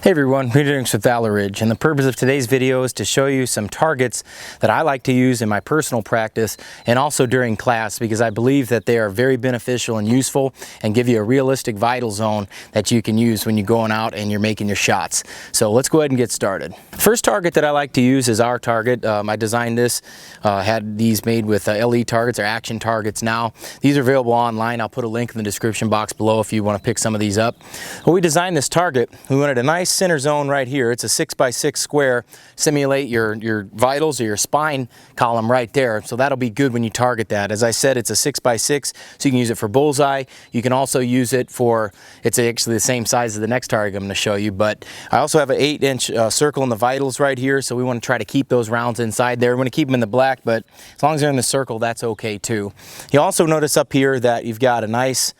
Hey everyone, Henrichs with Reid, and the purpose of today's video is to show you some targets that I like to use in my personal practice and also during class, because I believe that they are very beneficial and useful and give you a realistic vital zone that you can use when you're going out and you're making your shots. So let's go ahead and get started. First target that I like to use is our target. I designed this, had these made with LE targets or action targets now. These are available online. I'll put a link in the description box below if you want to pick some of these up. When we designed this target, we wanted a nice center zone right here. It's a 6x6 square. Simulate your vitals or your spine column right there. So that'll be good when you target that. As I said, it's a 6x6, so you can use it for bullseye. You can also use it for, it's actually the same size as the next target I'm going to show you, but I also have an 8-inch circle in the vitals right here, so we want to try to keep those rounds inside there. We want to keep them in the black, but as long as they're in the circle, that's okay too. You also notice up here that you've got a nice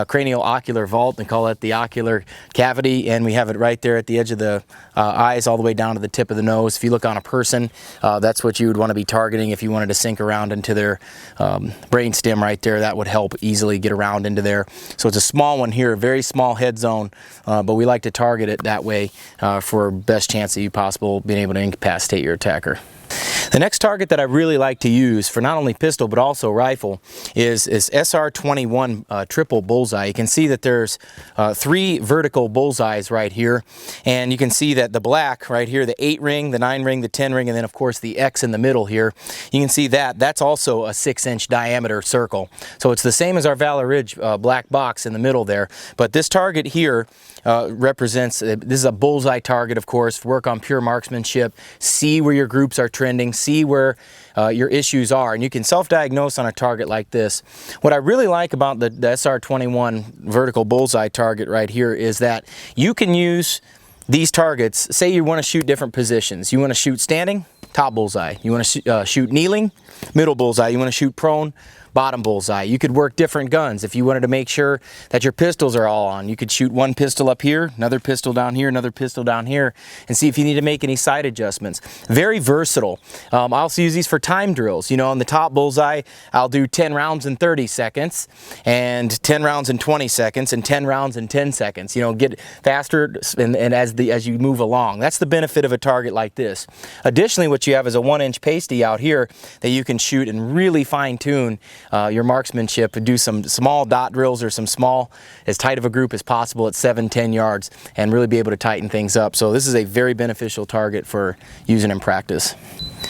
cranial ocular vault, and call it the ocular cavity, and we have it right there at the edge of the eyes all the way down to the tip of the nose. If you look on a person, that's what you would want to be targeting if you wanted to sink around into their brain stem right there. That would help easily get around into there. So it's a small one here, a very small head zone, but we like to target it that way for best chance of you possible being able to incapacitate your attacker. The next target that I really like to use for not only pistol but also rifle is SR21 triple bullseye. You can see that there's 3 vertical bullseyes right here, and you can see that the black right here, the 8 ring, the 9 ring, the 10 ring, and then of course the X in the middle here. You can see that that's also a 6-inch diameter circle. So it's the same as our Reid black box in the middle there, but this target here represents, this is a bullseye target, of course. Work on pure marksmanship, see where your groups are trending, see where your issues are, and you can self-diagnose on a target like this. What I really like about the SR21 vertical bullseye target right here is that you can use these targets. Say you want to shoot different positions. You want to shoot standing, top bullseye. You want to shoot kneeling, middle bullseye. You want to shoot prone, bottom bullseye. You could work different guns. If you wanted to make sure that your pistols are all on, you could shoot one pistol up here, another pistol down here, another pistol down here, and see if you need to make any sight adjustments. Very versatile. I also use these for time drills. You know, on the top bullseye, I'll do 10 rounds in 30 seconds, and 10 rounds in 20 seconds, and 10 rounds in 10 seconds. You know, get faster and as you move along. That's the benefit of a target like this. Additionally, what you have is a 1-inch pasty out here that you can shoot and really fine-tune your marksmanship, and do some small dot drills or some small, as tight of a group as possible at 7-10 yards, and really be able to tighten things up. So this is a very beneficial target for using in practice.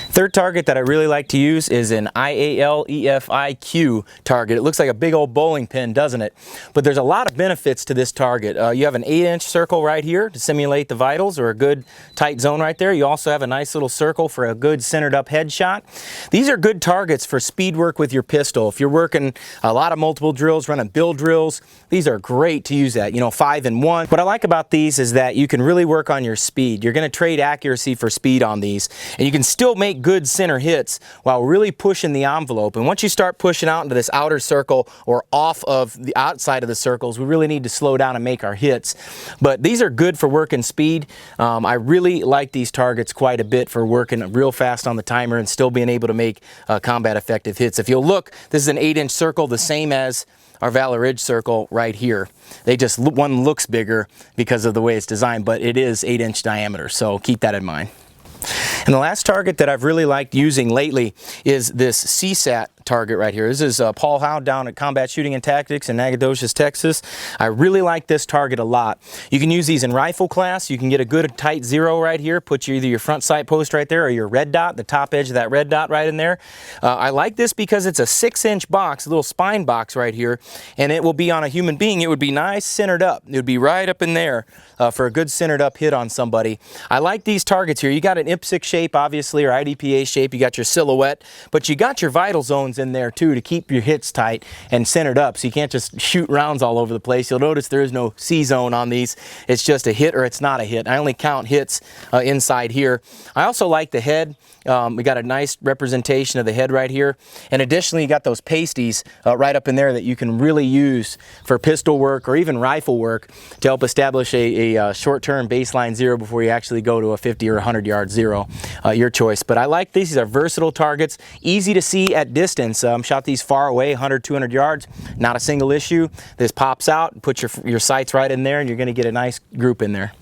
Third target that I really like to use is an IAL-EFIQ target. It looks like a big old bowling pin, doesn't it? But there's a lot of benefits to this target. You have an 8-inch circle right here to simulate the vitals, or a good tight zone right there. You also have a nice little circle for a good centered up headshot. These are good targets for speed work with your pistol. If you're working a lot of multiple drills, running build drills, these are great to use that, you know, 5 in 1. What I like about these is that you can really work on your speed. You're going to trade accuracy for speed on these, and you can still make good center hits while really pushing the envelope. And once you start pushing out into this outer circle or off of the outside of the circles, we really need to slow down and make our hits. But these are good for working speed. I really like these targets quite a bit for working real fast on the timer and still being able to make combat effective hits. If you'll look, this is an 8-inch circle, the same as our Reid circle right here. They just, one looks bigger because of the way it's designed, but it is 8-inch diameter, so keep that in mind. And the last target that I've really liked using lately is this CSAT target right here. This is Paul Howe down at Combat Shooting and Tactics in Nacogdoches, Texas. I really like this target a lot. You can use these in rifle class. You can get a good tight zero right here. Put either your front sight post right there or your red dot, the top edge of that red dot right in there. I like this because it's a 6-inch box, a little spine box right here, and it will be on a human being. It would be nice centered up. It would be right up in there for a good centered up hit on somebody. I like these targets here. You got an IPSC shape, obviously, or IDPA shape. You got your silhouette, but you got your vital zones in there too to keep your hits tight and centered up, so you can't just shoot rounds all over the place. You'll notice there is no C zone on these. It's just a hit or it's not a hit. I only count hits inside here. I also like the head. We got a nice representation of the head right here, and additionally you got those pasties right up in there that you can really use for pistol work or even rifle work to help establish a short-term baseline zero before you actually go to a 50 or 100 yard zero, your choice. But I like these. These are versatile targets, easy to see at distance. Shot these far away, 100, 200 yards, not a single issue. This pops out, put your sights right in there, and you're going to get a nice group in there.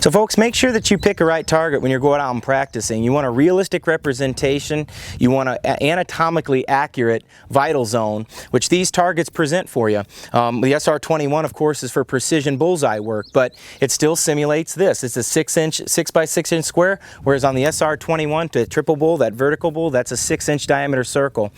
So folks, make sure that you pick a right target when you're going out and practicing. You want a realistic representation, you want an anatomically accurate vital zone, which these targets present for you. The SR21, of course, is for precision bullseye work, but it still simulates this. It's a 6 by 6 inch square, whereas on the SR21 to triple bull, that vertical bull, that's a 6-inch diameter circle.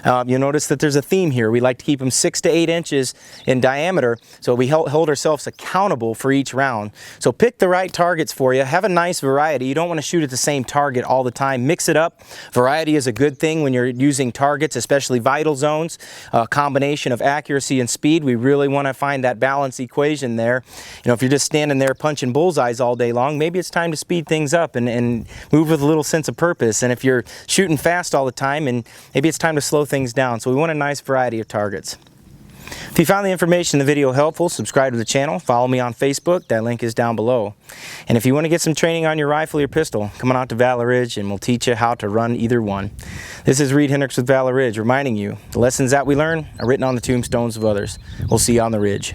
You'll notice that there's a theme here. We like to keep them 6 to 8 inches in diameter, so we hold ourselves accountable for each round. So pick the right targets for you. Have a nice variety. You don't want to shoot at the same target all the time. Mix it up. Variety is a good thing when you're using targets, especially vital zones. A combination of accuracy and speed. We really want to find that balance equation there. You know, if you're just standing there punching bullseyes all day long, maybe it's time to speed things up and move with a little sense of purpose. And if you're shooting fast all the time, and maybe it's time to slow things down. So we want a nice variety of targets. If you found the information in the video helpful, subscribe to the channel, follow me on Facebook, that link is down below. And if you want to get some training on your rifle or pistol, come on out to Valley Ridge and we'll teach you how to run either one. This is Reid Henrichs with Valley Ridge, reminding you the lessons that we learn are written on the tombstones of others. We'll see you on the ridge.